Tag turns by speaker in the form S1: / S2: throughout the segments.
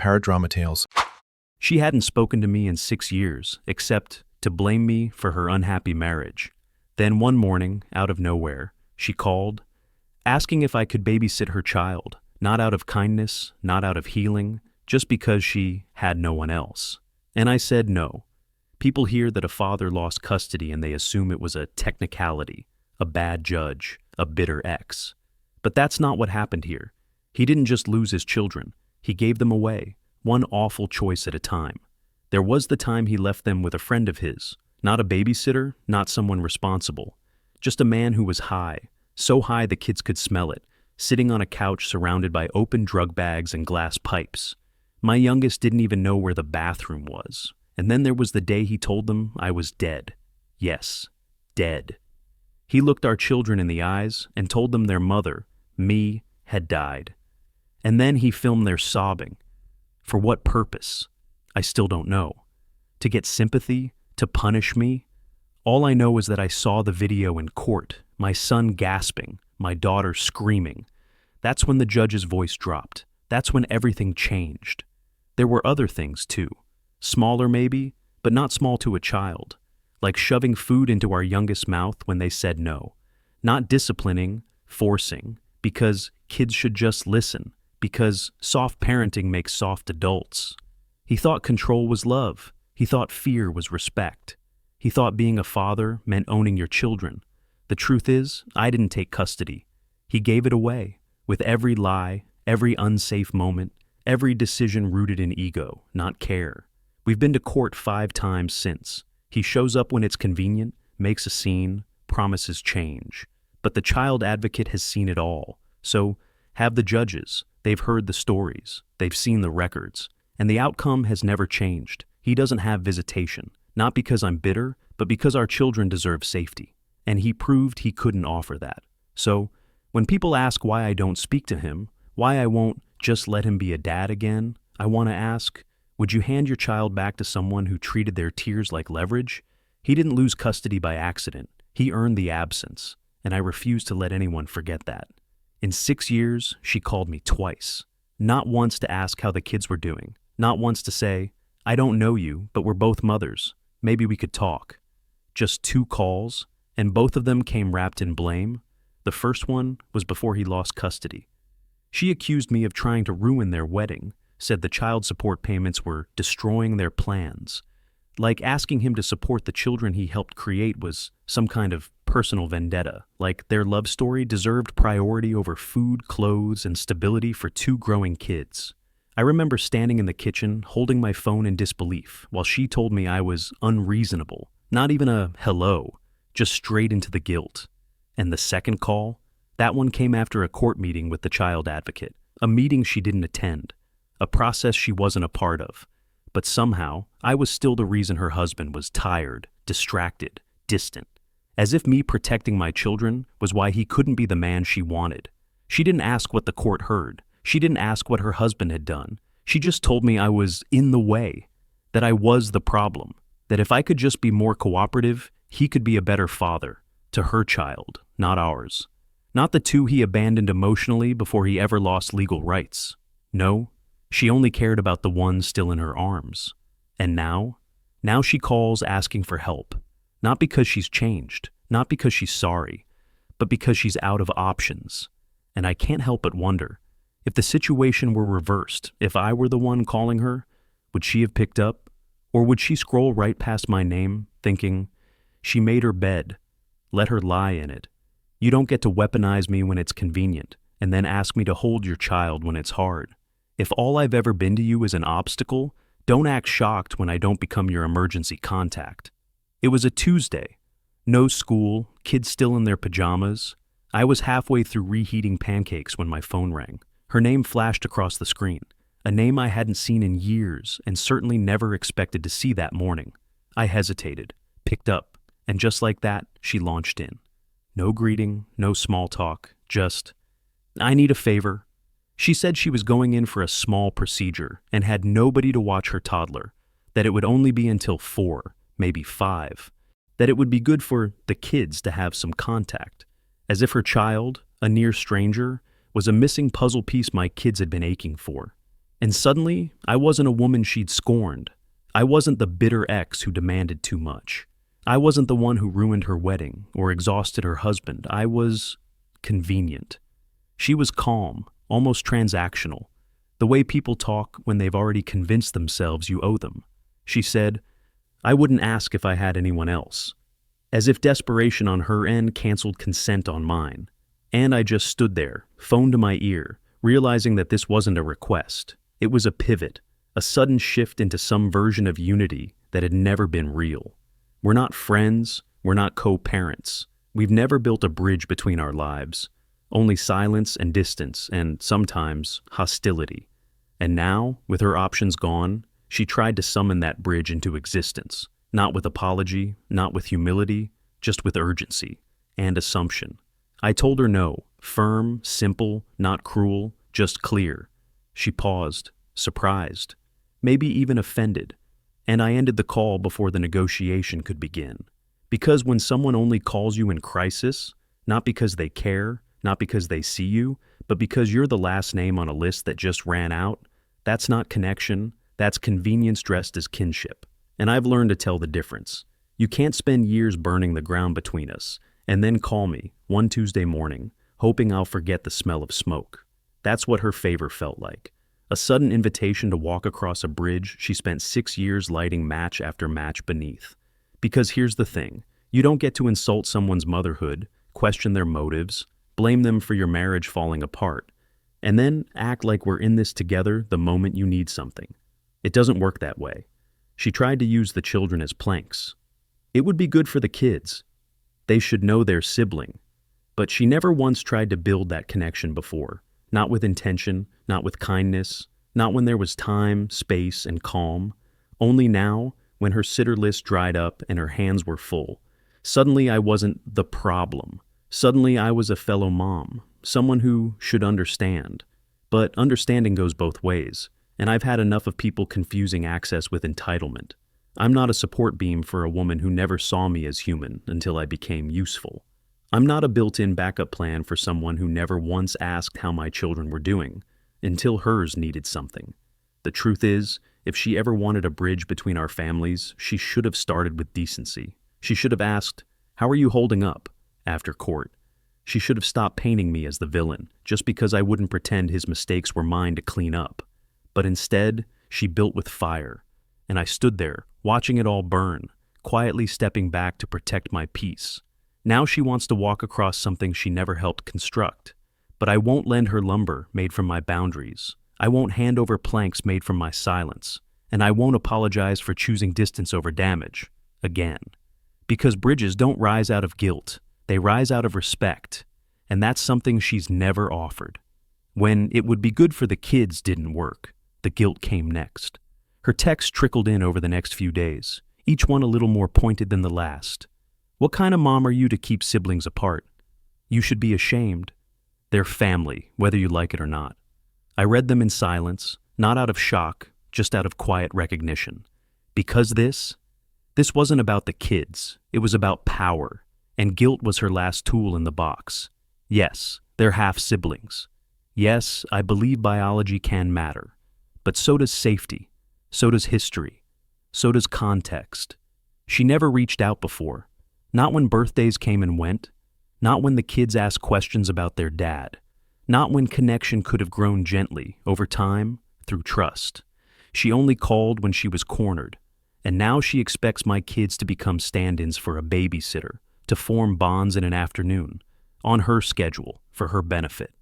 S1: paradrama tales.
S2: She hadn't spoken to me in 6 years, except to blame me for her unhappy marriage. Then one morning, out of nowhere, she called, asking if I could babysit her child, not out of kindness, not out of healing, just because she had no one else. And I said no. People hear that a father lost custody and they assume it was a technicality, a bad judge, a bitter ex. But that's not what happened here. He didn't just lose his children, he gave them away, one awful choice at a time. There was the time he left them with a friend of his, not a babysitter, not someone responsible, just a man who was high, so high the kids could smell it, sitting on a couch surrounded by open drug bags and glass pipes. My youngest didn't even know where the bathroom was. And then there was the day he told them I was dead. Yes, dead. He looked our children in the eyes and told them their mother, me, had died. And then he filmed their sobbing. For what purpose? I still don't know. To get sympathy? To punish me? All I know is that I saw the video in court, my son gasping, my daughter screaming. That's when the judge's voice dropped. That's when everything changed. There were other things too. Smaller maybe, but not small to a child. Like shoving food into our youngest mouth when they said no. Not disciplining, forcing, because kids should just listen, because soft parenting makes soft adults. He thought control was love. He thought fear was respect. He thought being a father meant owning your children. The truth is, I didn't take custody. He gave it away, with every lie, every unsafe moment, every decision rooted in ego, not care. We've been to court 5 times since. He shows up when it's convenient, makes a scene, promises change. But the child advocate has seen it all. So have the judges. They've heard the stories. They've seen the records. And the outcome has never changed. He doesn't have visitation. Not because I'm bitter, but because our children deserve safety. And he proved he couldn't offer that. So when people ask why I don't speak to him, why I won't just let him be a dad again, I want to ask, would you hand your child back to someone who treated their tears like leverage? He didn't lose custody by accident. He earned the absence, and I refuse to let anyone forget that. In 6 years, she called me twice. Not once to ask how the kids were doing. Not once to say, I don't know you, but we're both mothers. Maybe we could talk. Just 2 calls, and both of them came wrapped in blame. The first one was before he lost custody. She accused me of trying to ruin their wedding, said the child support payments were destroying their plans. Like asking him to support the children he helped create was some kind of personal vendetta, like their love story deserved priority over food, clothes, and stability for 2 growing kids. I remember standing in the kitchen, holding my phone in disbelief, while she told me I was unreasonable. Not even a hello, just straight into the guilt. And the second call? That one came after a court meeting with the child advocate, a meeting she didn't attend. A process she wasn't a part of. But somehow, I was still the reason her husband was tired, distracted, distant. As if me protecting my children was why he couldn't be the man she wanted. She didn't ask what the court heard. She didn't ask what her husband had done. She just told me I was in the way, that I was the problem, that if I could just be more cooperative, he could be a better father, to her child, not ours. Not the 2 he abandoned emotionally before he ever lost legal rights. No. She only cared about the one still in her arms. And now she calls asking for help. Not because she's changed, not because she's sorry, but because she's out of options. And I can't help but wonder, if the situation were reversed, if I were the one calling her, would she have picked up? Or would she scroll right past my name, thinking, she made her bed, let her lie in it. You don't get to weaponize me when it's convenient, and then ask me to hold your child when it's hard. If all I've ever been to you is an obstacle, don't act shocked when I don't become your emergency contact. It was a Tuesday. No school, kids still in their pajamas. I was halfway through reheating pancakes when my phone rang. Her name flashed across the screen, a name I hadn't seen in years and certainly never expected to see that morning. I hesitated, picked up, and just like that, she launched in. No greeting, no small talk, just, I need a favor. She said she was going in for a small procedure and had nobody to watch her toddler, that it would only be until 4, maybe 5, that it would be good for the kids to have some contact, as if her child, a near stranger, was a missing puzzle piece my kids had been aching for. And suddenly, I wasn't a woman she'd scorned. I wasn't the bitter ex who demanded too much. I wasn't the one who ruined her wedding or exhausted her husband. I was convenient. She was calm, almost transactional, the way people talk when they've already convinced themselves you owe them. She said, "I wouldn't ask if I had anyone else," as if desperation on her end canceled consent on mine. And I just stood there, phone to my ear, realizing that this wasn't a request. It was a pivot, a sudden shift into some version of unity that had never been real. We're not friends, we're not co-parents. We've never built a bridge between our lives. Only silence and distance, and sometimes hostility. And now, with her options gone, she tried to summon that bridge into existence, not with apology, not with humility, just with urgency and assumption. I told her no, firm, simple, not cruel, just clear. She paused, surprised, maybe even offended, and I ended the call before the negotiation could begin. Because when someone only calls you in crisis, not because they care, not because they see you, but because you're the last name on a list that just ran out, that's not connection, that's convenience dressed as kinship. And I've learned to tell the difference. You can't spend years burning the ground between us, and then call me, one Tuesday morning, hoping I'll forget the smell of smoke. That's what her favor felt like. A sudden invitation to walk across a bridge she spent 6 years lighting match after match beneath. Because here's the thing, you don't get to insult someone's motherhood, question their motives, blame them for your marriage falling apart, and then act like we're in this together the moment you need something. It doesn't work that way. She tried to use the children as planks. It would be good for the kids. They should know their sibling. But she never once tried to build that connection before. Not with intention, not with kindness, not when there was time, space, and calm. Only now, when her sitter list dried up and her hands were full. Suddenly I wasn't the problem. Suddenly I was a fellow mom, someone who should understand. But understanding goes both ways, and I've had enough of people confusing access with entitlement. I'm not a support beam for a woman who never saw me as human until I became useful. I'm not a built-in backup plan for someone who never once asked how my children were doing, until hers needed something. The truth is, if she ever wanted a bridge between our families, she should have started with decency. She should have asked, "How are you holding up?" after court. She should have stopped painting me as the villain, just because I wouldn't pretend his mistakes were mine to clean up. But instead, she built with fire, and I stood there, watching it all burn, quietly stepping back to protect my peace. Now she wants to walk across something she never helped construct. But I won't lend her lumber made from my boundaries. I won't hand over planks made from my silence. And I won't apologize for choosing distance over damage. Again. Because bridges don't rise out of guilt. They rise out of respect. And that's something she's never offered. When it would be good for the kids didn't work, the guilt came next. Her texts trickled in over the next few days, each one a little more pointed than the last. What kind of mom are you to keep siblings apart? You should be ashamed. They're family, whether you like it or not. I read them in silence, not out of shock, just out of quiet recognition. Because this wasn't about the kids, it was about power, and guilt was her last tool in the box. Yes, they're half-siblings. Yes, I believe biology can matter. But so does safety, so does history, so does context. She never reached out before. Not when birthdays came and went. Not when the kids asked questions about their dad. Not when connection could have grown gently, over time, through trust. She only called when she was cornered. And now she expects my kids to become stand-ins for a babysitter, to form bonds in an afternoon, on her schedule, for her benefit.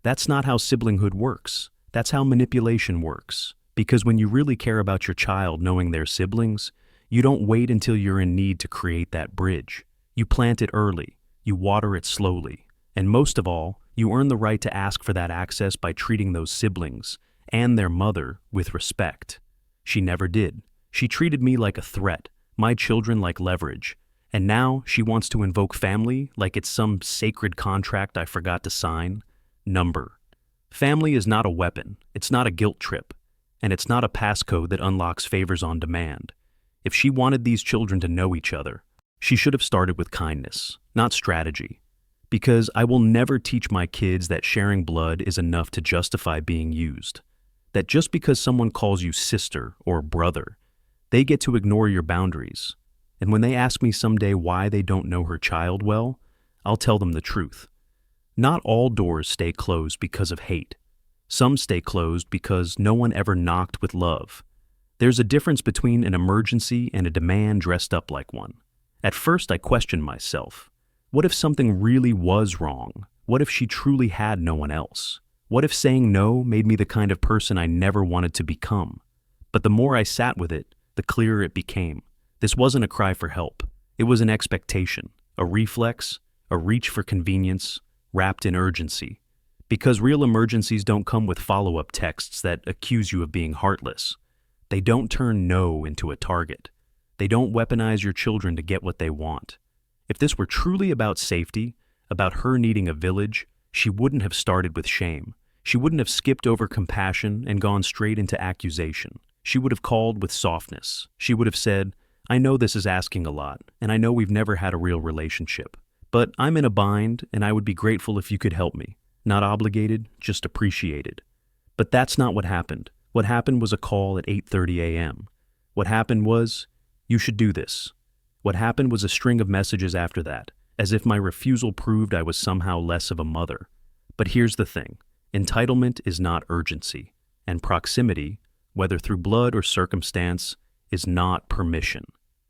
S2: That's not how siblinghood works. That's how manipulation works. Because when you really care about your child knowing they're siblings, you don't wait until you're in need to create that bridge. You plant it early, you water it slowly, and most of all, you earn the right to ask for that access by treating those siblings, and their mother, with respect. She never did. She treated me like a threat, my children like leverage, and now she wants to invoke family like it's some sacred contract I forgot to sign. Number. Family is not a weapon, it's not a guilt trip, and it's not a passcode that unlocks favors on demand. If she wanted these children to know each other, she should have started with kindness, not strategy. Because I will never teach my kids that sharing blood is enough to justify being used. that just because someone calls you sister or brother, they get to ignore your boundaries. And when they ask me someday why they don't know her child well, I'll tell them the truth. Not all doors stay closed because of hate. Some stay closed because no one ever knocked with love. There's a difference between an emergency and a demand dressed up like one. At first, I questioned myself. What if something really was wrong? What if she truly had no one else? What if saying no made me the kind of person I never wanted to become? But the more I sat with it, the clearer it became. This wasn't a cry for help. It was an expectation, a reflex, a reach for convenience, wrapped in urgency. Because real emergencies don't come with follow-up texts that accuse you of being heartless. They don't turn no into a target. They don't weaponize your children to get what they want. If this were truly about safety, about her needing a village, she wouldn't have started with shame. She wouldn't have skipped over compassion and gone straight into accusation. She would have called with softness. She would have said, I know this is asking a lot, and I know we've never had a real relationship, but I'm in a bind, and I would be grateful if you could help me. Not obligated, just appreciated. But that's not what happened. What happened was a call at 8:30 a.m. What happened was, you should do this. What happened was a string of messages after that, as if my refusal proved I was somehow less of a mother. But here's the thing. Entitlement is not urgency, and proximity, whether through blood or circumstance, is not permission.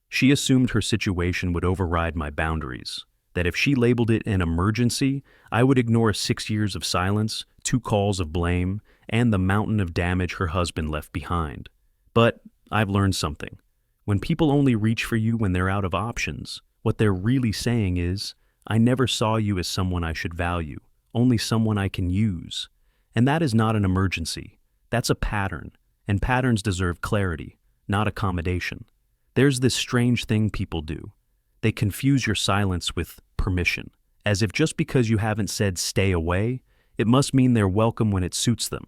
S2: She assumed her situation would override my boundaries, that if she labeled it an emergency, I would ignore 6 years of silence, 2 calls of blame, and the mountain of damage her husband left behind. But I've learned something. When people only reach for you when they're out of options, what they're really saying is, I never saw you as someone I should value, only someone I can use. And that is not an emergency. That's a pattern, and patterns deserve clarity, not accommodation. There's this strange thing people do. They confuse your silence with permission, as if just because you haven't said stay away, it must mean they're welcome when it suits them.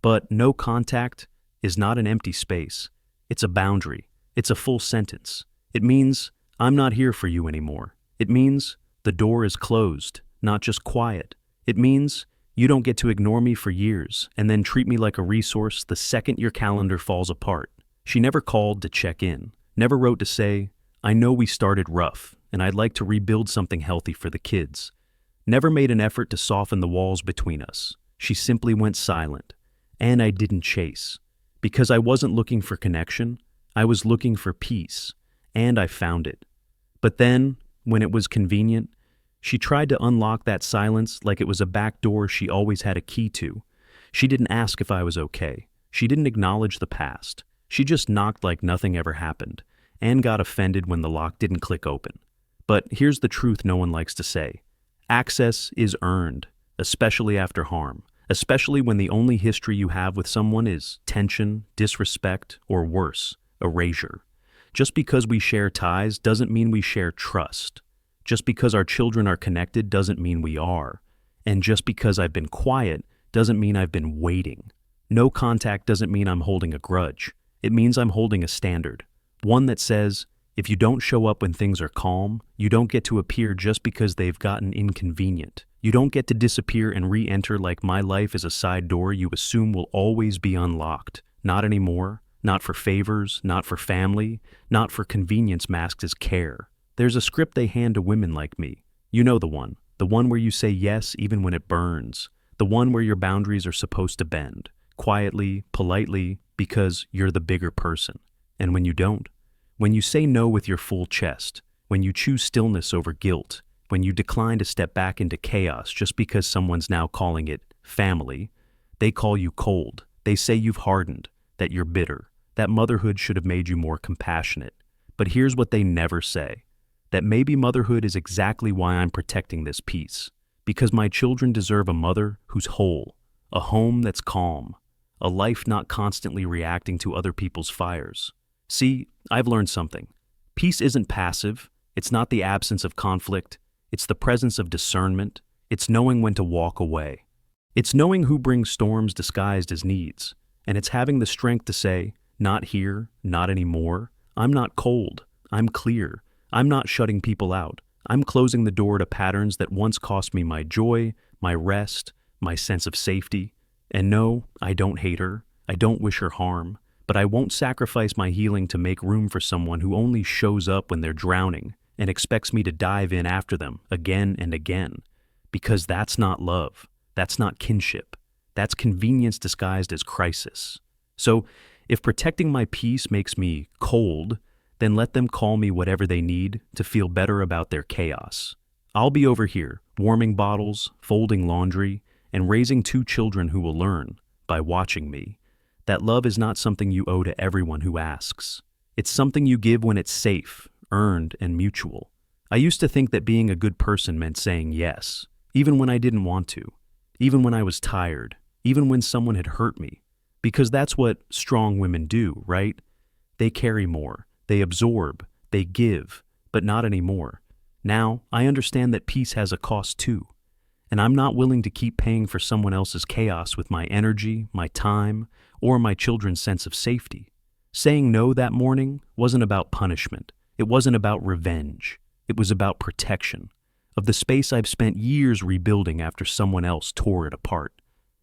S2: But no contact is not an empty space. It's a boundary. It's a full sentence. It means, I'm not here for you anymore. It means, the door is closed, not just quiet. It means, you don't get to ignore me for years and then treat me like a resource the second your calendar falls apart. She never called to check in, never wrote to say, I know we started rough, and I'd like to rebuild something healthy for the kids. Never made an effort to soften the walls between us. She simply went silent. And I didn't chase. Because I wasn't looking for connection, I was looking for peace, and I found it. But then, when it was convenient, she tried to unlock that silence like it was a back door she always had a key to. She didn't ask if I was okay. She didn't acknowledge the past. She just knocked like nothing ever happened, and got offended when the lock didn't click open. But here's the truth no one likes to say. Access is earned, especially after harm, especially when the only history you have with someone is tension, disrespect, or worse, erasure. Just because we share ties doesn't mean we share trust. Just because our children are connected doesn't mean we are. And just because I've been quiet doesn't mean I've been waiting. No contact doesn't mean I'm holding a grudge. It means I'm holding a standard. One that says, if you don't show up when things are calm, you don't get to appear just because they've gotten inconvenient. You don't get to disappear and re-enter like my life is a side door you assume will always be unlocked. Not anymore. Not for favors, not for family, not for convenience masked as care. There's a script they hand to women like me. You know the one where you say yes even when it burns, the one where your boundaries are supposed to bend, quietly, politely, because you're the bigger person. And when you don't, when you say no with your full chest, when you choose stillness over guilt, when you decline to step back into chaos just because someone's now calling it family, they call you cold. They say you've hardened, that you're bitter, that motherhood should have made you more compassionate. But here's what they never say. That maybe motherhood is exactly why I'm protecting this peace. Because my children deserve a mother who's whole, a home that's calm, a life not constantly reacting to other people's fires. See, I've learned something. Peace isn't passive. It's not the absence of conflict. It's the presence of discernment. It's knowing when to walk away. It's knowing who brings storms disguised as needs. And it's having the strength to say, not here, not anymore. I'm not cold. I'm clear. I'm not shutting people out. I'm closing the door to patterns that once cost me my joy, my rest, my sense of safety. And no, I don't hate her. I don't wish her harm, but I won't sacrifice my healing to make room for someone who only shows up when they're drowning and expects me to dive in after them again and again. Because that's not love. That's not kinship. That's convenience disguised as crisis. So, if protecting my peace makes me cold, then let them call me whatever they need to feel better about their chaos. I'll be over here, warming bottles, folding laundry, and raising 2 children who will learn, by watching me, that love is not something you owe to everyone who asks. It's something you give when it's safe, earned, and mutual. I used to think that being a good person meant saying yes, even when I didn't want to, even when I was tired, even when someone had hurt me. Because that's what strong women do, right? They carry more, they absorb, they give, but not anymore. Now, I understand that peace has a cost too, and I'm not willing to keep paying for someone else's chaos with my energy, my time, or my children's sense of safety. Saying no that morning wasn't about punishment. It wasn't about revenge. It was about protection of the space I've spent years rebuilding after someone else tore it apart.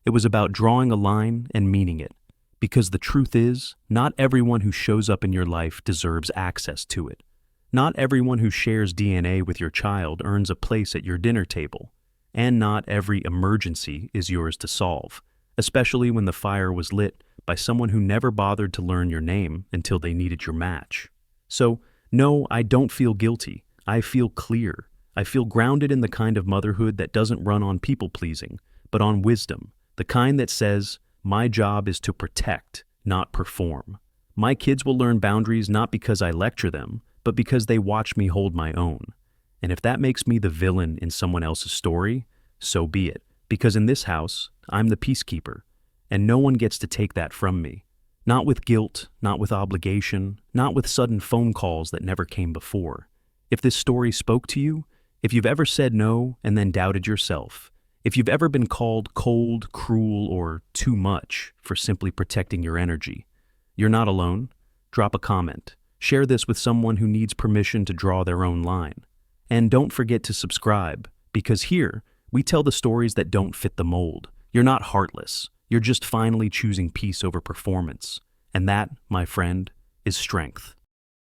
S2: It was about drawing a line and meaning it, because the truth is, not everyone who shows up in your life deserves access to it. Not everyone who shares DNA with your child earns a place at your dinner table, and not every emergency is yours to solve, especially when the fire was lit by someone who never bothered to learn your name until they needed your match. So, no, I don't feel guilty. I feel clear. I feel grounded in the kind of motherhood that doesn't run on people-pleasing, but on wisdom. The kind that says, my job is to protect, not perform. My kids will learn boundaries not because I lecture them, but because they watch me hold my own. And if that makes me the villain in someone else's story, so be it. Because in this house, I'm the peacekeeper, and no one gets to take that from me. Not with guilt, not with obligation, not with sudden phone calls that never came before. If this story spoke to you, if you've ever said no and then doubted yourself, if you've ever been called cold, cruel, or too much for simply protecting your energy, you're not alone. Drop a comment. Share this with someone who needs permission to draw their own line. And don't forget to subscribe, because here, we tell the stories that don't fit the mold. You're not heartless. You're just finally choosing peace over performance. And that, my friend, is strength.